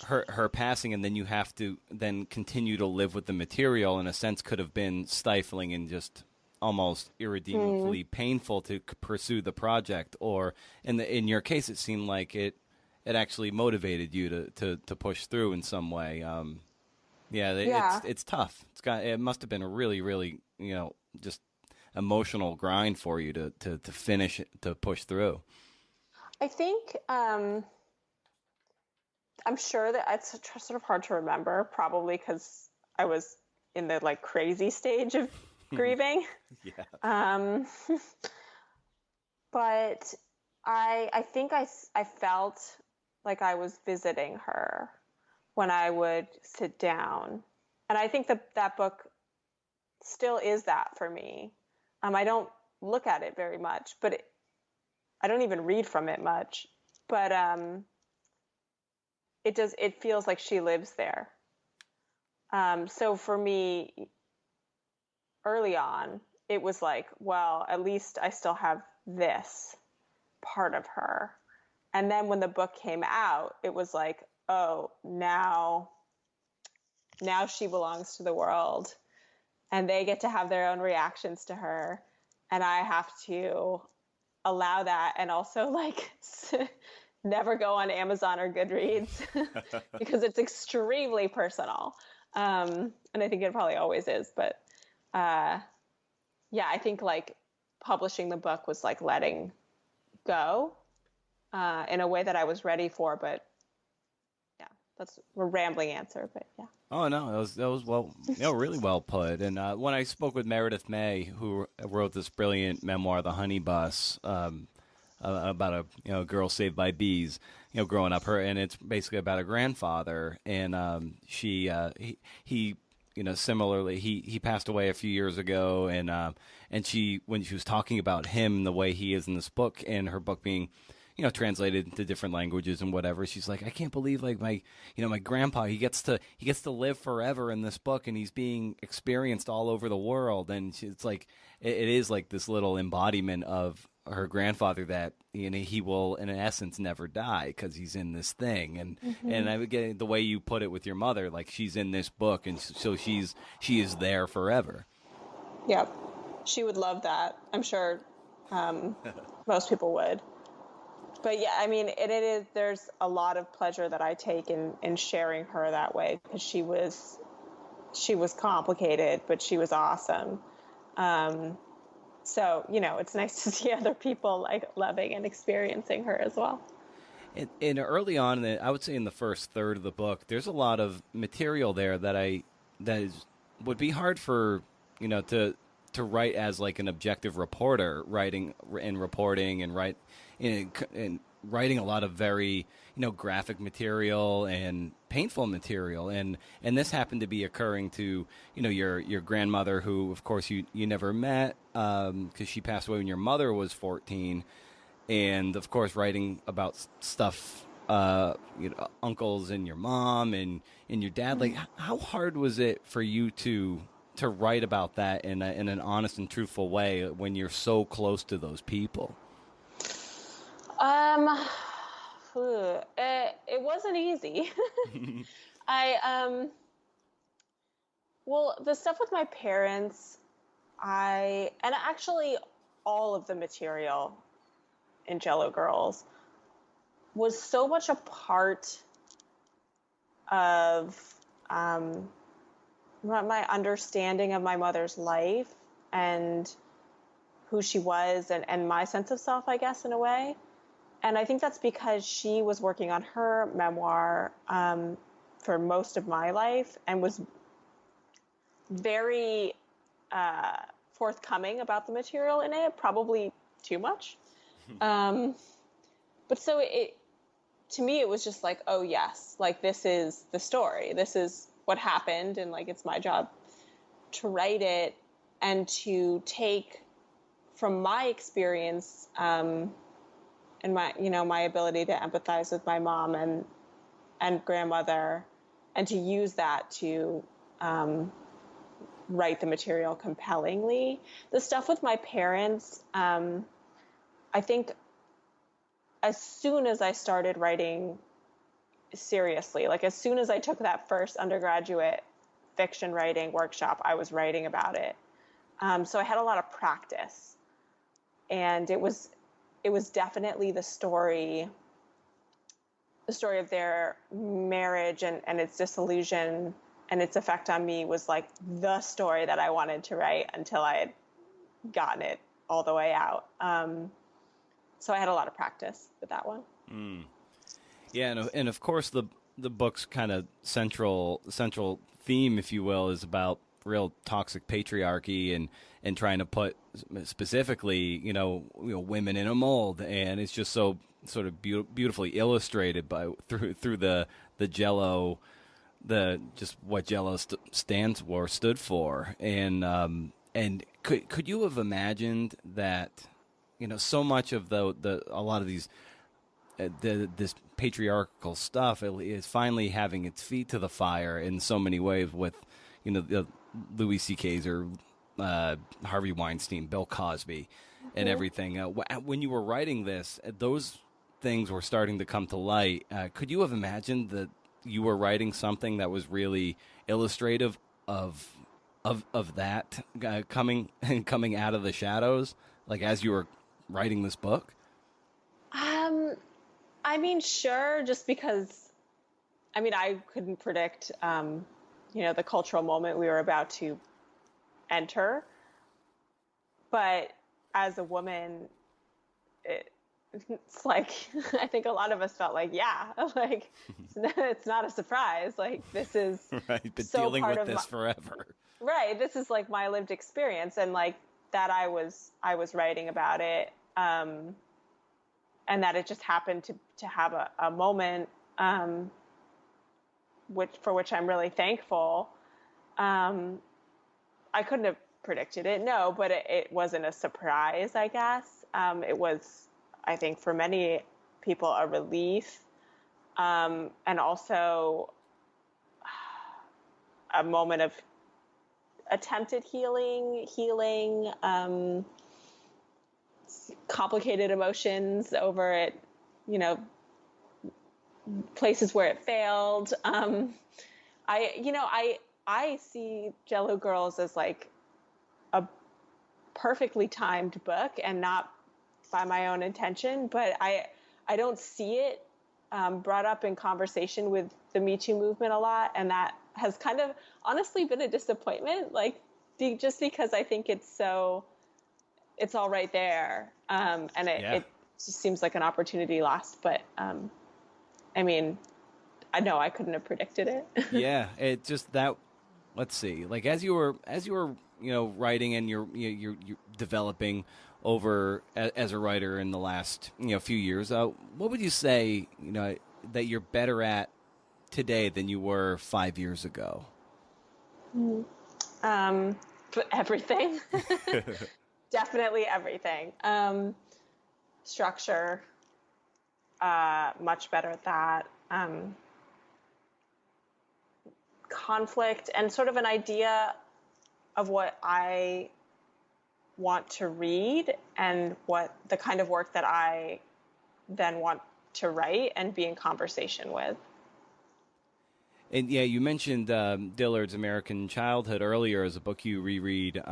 her passing, and then you have to then continue to live with the material. In a sense, could have been stifling and just almost irredeemably painful to pursue the project. Or in your case, it seemed like it actually motivated you to push through in some way. Yeah. It's tough. It must have been a really, really, just emotional grind for you to finish it, to push through. I think I'm sure that it's sort of hard to remember, probably because I was in the like crazy stage of grieving. Yeah. But I think I felt like I was visiting her when I would sit down. And I think that book still is that for me. I don't look at it very much, but I don't even read from it much. But it feels like she lives there. So for me, early on, it was like, well, at least I still have this part of her. And then when the book came out, it was like, oh, now she belongs to the world, and they get to have their own reactions to her, and I have to allow that, and also like never go on Amazon or Goodreads because it's extremely personal. And I think it probably always is, but I think like publishing the book was like letting go in a way that I was ready for. But yeah, that's a rambling answer, but yeah. Oh no, that was well, really well put. And when I spoke with Meredith May, who wrote this brilliant memoir, The Honey Bus, about a girl saved by bees, growing up, and it's basically about a grandfather, and he similarly he passed away a few years ago, and she, when she was talking about him the way he is in this book, and her book being translated into different languages and whatever. She's like, I can't believe like my grandpa, he gets to live forever in this book, and he's being experienced all over the world. And it's like, it is like this little embodiment of her grandfather that, he will in essence never die because he's in this thing. And I would get the way you put it with your mother, like she's in this book, and so she is there forever. Yep. She would love that. I'm sure most people would. But yeah, I mean, it is. There's a lot of pleasure that I take in sharing her that way, because she was complicated, but she was awesome. So it's nice to see other people like loving and experiencing her as well. And early on, I would say in the first third of the book, there's a lot of material there that would be hard for to write as like an objective reporter, writing and reporting and writing a lot of very graphic material and painful material, and this happened to be occurring to your grandmother, who of course you never met because she passed away when your mother was 14, and of course writing about stuff uncles and your mom and your dad. Like, how hard was it for you to write about that in an honest and truthful way when you're so close to those people? It wasn't easy. Well, the stuff with my parents, and actually all of the material in Jell-O Girls was so much a part of my understanding of my mother's life and who she was, and my sense of self, I guess, in a way. And I think that's because she was working on her memoir for most of my life and was very forthcoming about the material in it, probably too much. But so to me, it was just like, oh yes, like this is the story. This is what happened. And like, it's my job to write it and to take from my experience, and my ability to empathize with my mom and grandmother, and to use that to, write the material compellingly. The stuff with my parents, I think as soon as I started writing seriously, like as soon as I took that first undergraduate fiction writing workshop, I was writing about it. So I had a lot of practice, and it was definitely the story of their marriage and its disillusion and its effect on me was like the story that I wanted to write until I had gotten it all the way out. So I had a lot of practice with that one. Yeah, and of course the book's kind of central theme, if you will, is about real toxic patriarchy and trying to put specifically, women in a mold, and it's just so sort of beautifully illustrated through the Jell-O, just what Jell-O stood for, and could you have imagined that, so much of a lot of these this patriarchal stuff is finally having its feet to the fire in so many ways with, the Louis C.K.'s or Harvey Weinstein, Bill Cosby, and everything. When you were writing this, those things were starting to come to light. Could you have imagined that you were writing something that was really illustrative of that coming out of the shadows, like as you were writing this book? I mean, sure, just because, I couldn't predict, the cultural moment we were about to enter. But as a woman, it's like, I think a lot of us felt like, yeah, like, it's not a surprise. Like, this is right, been so dealing part with of this forever. Right. This is like my lived experience. And like that I was writing about it. And that it just happened to have a moment, for which I'm really thankful. I couldn't have predicted it, no, but it wasn't a surprise, I guess. It was, I think, for many people, a relief, and also a moment of attempted healing, complicated emotions over it, places where it failed. I see Jell-O Girls as like a perfectly timed book, and not by my own intention, but I don't see it brought up in conversation with the Me Too movement a lot, and that has kind of honestly been a disappointment, like just because I think it's all right there, and it just seems like an opportunity lost. But I mean, I know I couldn't have predicted it. Yeah, it just that. Let's see, like as you were writing and you're developing over as a writer in the last few years, what would you say that you're better at today than you were 5 years ago? Everything. Definitely everything. Structure, much better at that. Conflict and sort of an idea of what I want to read and what the kind of work that I then want to write and be in conversation with. And yeah, you mentioned Dillard's American Childhood earlier as a book you reread.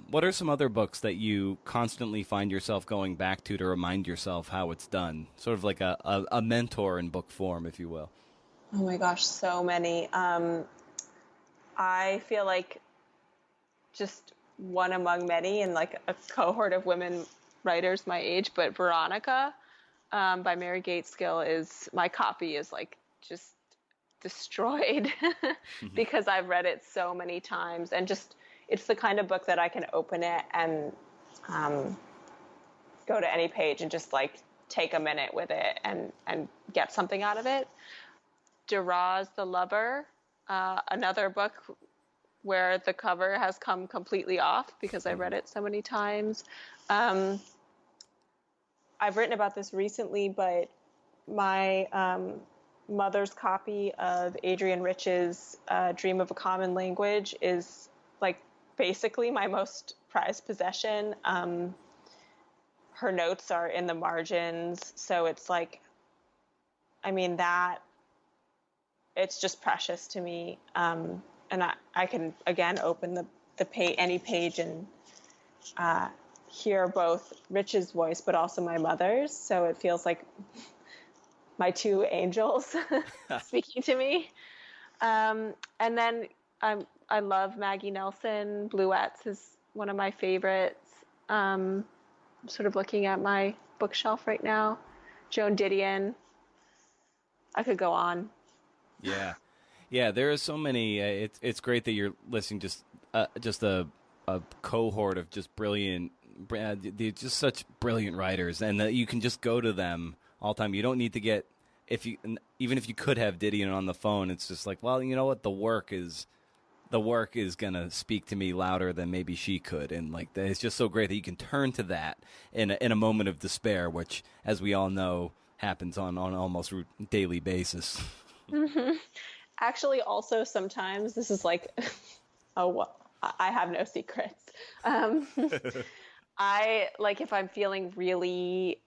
What are some other books that you constantly find yourself going back to remind yourself how it's done? Sort of like a mentor in book form, if you will. Oh my gosh, so many. I feel like just one among many and like a cohort of women writers my age, but Veronica by Mary Gateskill is my copy is like just destroyed because I've read it so many times, and just it's the kind of book that I can open it and go to any page and just like take a minute with it and get something out of it. Duras the Lover, another book where the cover has come completely off because I've read it so many times. I've written about this recently, but my mother's copy of Adrienne Rich's Dream of a Common Language is like basically my most prized possession. Her notes are in the margins, so it's like, I mean, that it's just precious to me. And I can again open any page and hear both Rich's voice, but also my mother's. So it feels like my two angels speaking to me. And then I love Maggie Nelson. Bluets is one of my favorites. I'm sort of looking at my bookshelf right now. Joan Didion. I could go on. Yeah. There are so many. It's great that you're listing just a cohort of just brilliant, just such brilliant writers, and that you can just go to them all the time. You don't need to get even if you could have Didion on the phone. It's just like, well, you know what, the work is gonna speak to me louder than maybe she could, and like it's just so great that you can turn to that in a moment of despair, which, as we all know, happens on almost daily basis. Mm-hmm. Actually, also sometimes this is like, I have no secrets. I like if I'm feeling really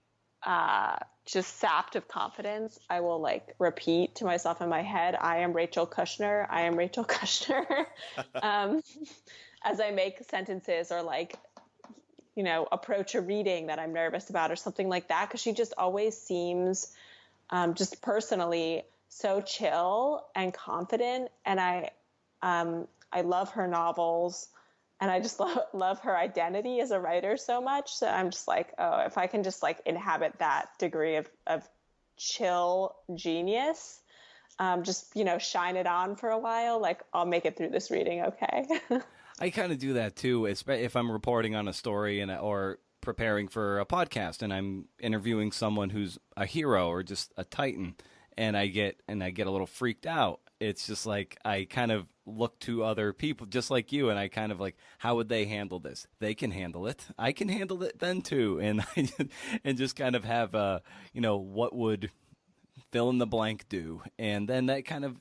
just sapped of confidence, I will like repeat to myself in my head, I am Rachel Kushner. I am Rachel Kushner. As I make sentences or like, you know, approach a reading that I'm nervous about or something like that. Cause she just always seems just personally so chill and confident. And I love her novels. And I just love her identity as a writer so much. So I'm just like, oh, if I can just like inhabit that degree of chill genius, just, you know, shine it on for a while, like I'll make it through this reading. Okay. I kind of do that too, if I'm reporting on a story or preparing for a podcast and I'm interviewing someone who's a hero or just a titan, and I get a little freaked out. It's just like I kind of look to other people just like you, and I kind of like, how would they handle this? They can handle it. I can handle it then too, and and just kind of have you know, what would fill in the blank do, and then that kind of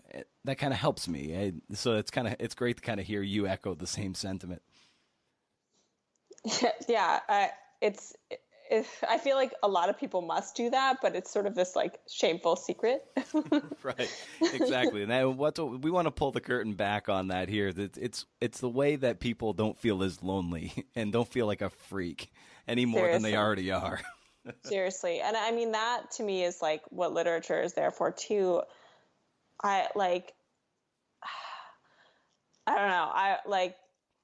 helps me. So it's great to kind of hear you echo the same sentiment. Yeah, I feel like a lot of people must do that, but it's sort of this like shameful secret. Right, exactly. And we want to pull the curtain back on that here. It's the way that people don't feel as lonely and don't feel like a freak any more than they already are. Seriously. And I mean, that to me is like what literature is there for too. I don't know.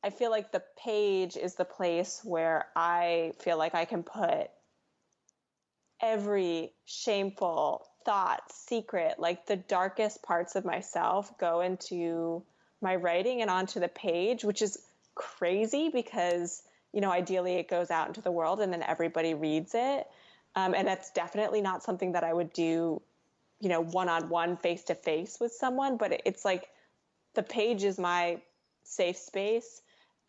I feel like the page is the place where I feel like I can put every shameful thought, secret, like the darkest parts of myself go into my writing and onto the page, which is crazy because, you know, ideally it goes out into the world and then everybody reads it. And that's definitely not something that I would do, you know, one-on-one, face-to-face with someone, but it's like the page is my safe space.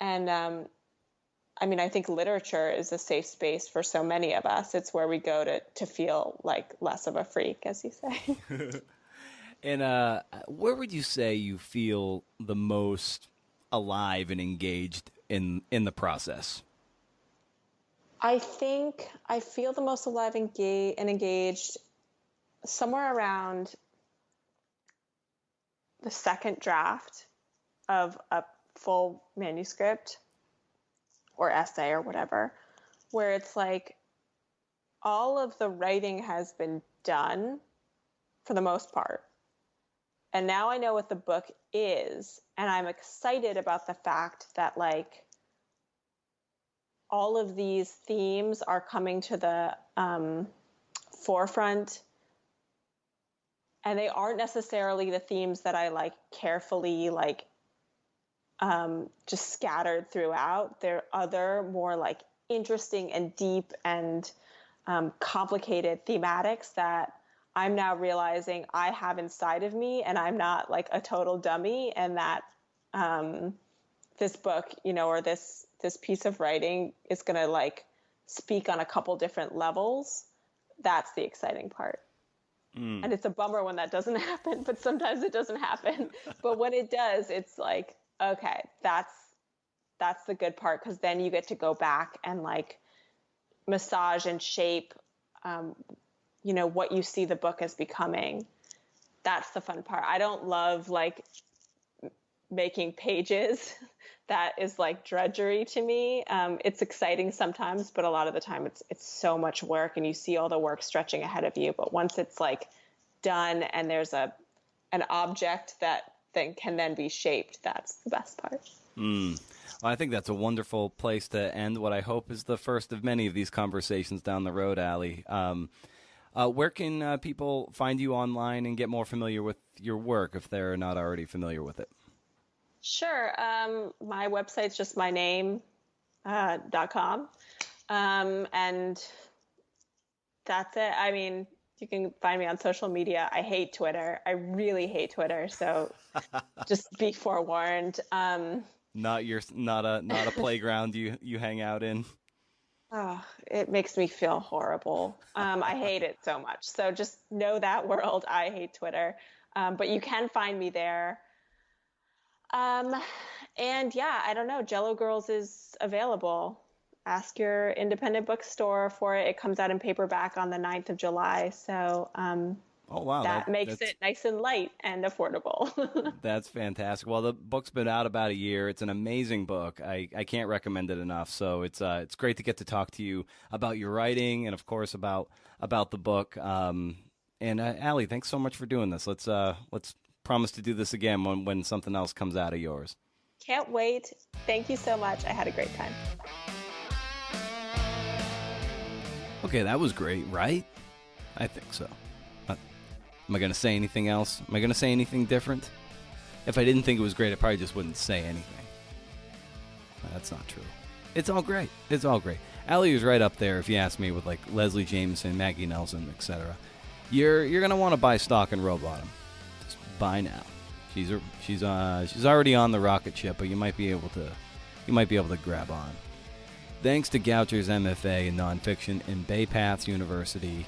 And, I mean, I think literature is a safe space for so many of us. It's where we go to feel like less of a freak, as you say. And where would you say you feel the most alive and engaged in the process? I think I feel the most alive and engaged somewhere around the second draft of a full manuscript or essay or whatever, where it's like all of the writing has been done for the most part. And now I know what the book is, and I'm excited about the fact that like all of these themes are coming to the forefront, and they aren't necessarily the themes that I like carefully like just scattered throughout. There are other more like interesting and deep and complicated thematics that I'm now realizing I have inside of me, and I'm not like a total dummy, and that this book, or this piece of writing is going to like speak on a couple different levels. That's the exciting part. And it's a bummer when that doesn't happen, but sometimes it doesn't happen. But when it does, it's like, okay, that's the good part, because then you get to go back and like massage and shape, what you see the book as becoming. That's the fun part. I don't love like making pages. That is like drudgery to me. It's exciting sometimes, but a lot of the time it's so much work, and you see all the work stretching ahead of you. But once it's like done and there's an object that can then be shaped, that's the best part. Well, I think that's a wonderful place to end what I hope is the first of many of these conversations down the road, Allie. Where can people find you online and get more familiar with your work if they're not already familiar with it? Sure. My website's just my name, .com. And that's it. I mean, you can find me on social media. I hate Twitter. I really hate Twitter. So just be forewarned. Not a playground you hang out in. Oh, it makes me feel horrible. I hate it so much. So just know that, world. I hate Twitter. But you can find me there. And yeah, I don't know. Jell-O Girls is available. Ask your independent bookstore for it. It comes out in paperback on the 9th of July. So, oh, wow. That makes it nice and light and affordable. That's fantastic. Well, the book's been out about a year. It's an amazing book. I can't recommend it enough. So it's great to get to talk to you about your writing and, of course, about the book. And Allie, thanks so much for doing this. Let's promise to do this again when something else comes out of yours. Can't wait. Thank you so much. I had a great time. Okay, that was great, right? I think so. Am I going to say anything else? Am I going to say anything different? If I didn't think it was great, I probably just wouldn't say anything. That's not true. It's all great. It's all great. Allie is right up there, if you ask me, with like Leslie Jameson, Maggie Nelson, etc. You're going to want to buy stock in Rowbottom. Just buy now. She's already on the rocket ship, but you might be able to grab on. Thanks to Goucher's MFA in Nonfiction and Bay Paths University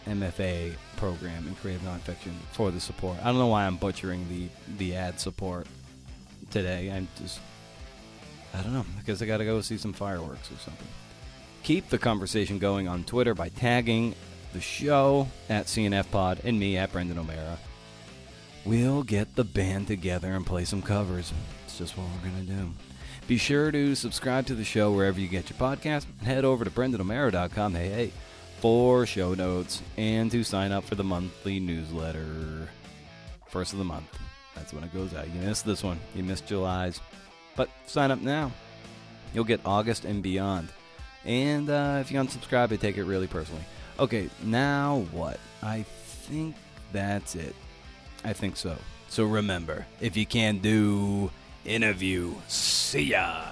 MFA program in Creative Nonfiction for the support. I don't know why I'm butchering the ad support today. I don't know, because I got to go see some fireworks or something. Keep the conversation going on Twitter by tagging the show at CNFPod and me at Brendan O'Mara. We'll get the band together and play some covers. It's just what we're going to do. Be sure to subscribe to the show wherever you get your podcast, and head over to BrendanO'Mara.com, for show notes, and to sign up for the monthly newsletter. First of the month. That's when it goes out. You missed this one. You missed July's. But sign up now. You'll get August and beyond. And if you unsubscribe, I take it really personally. Okay, now what? I think that's it. I think so. So remember, if you can't do interview, see ya.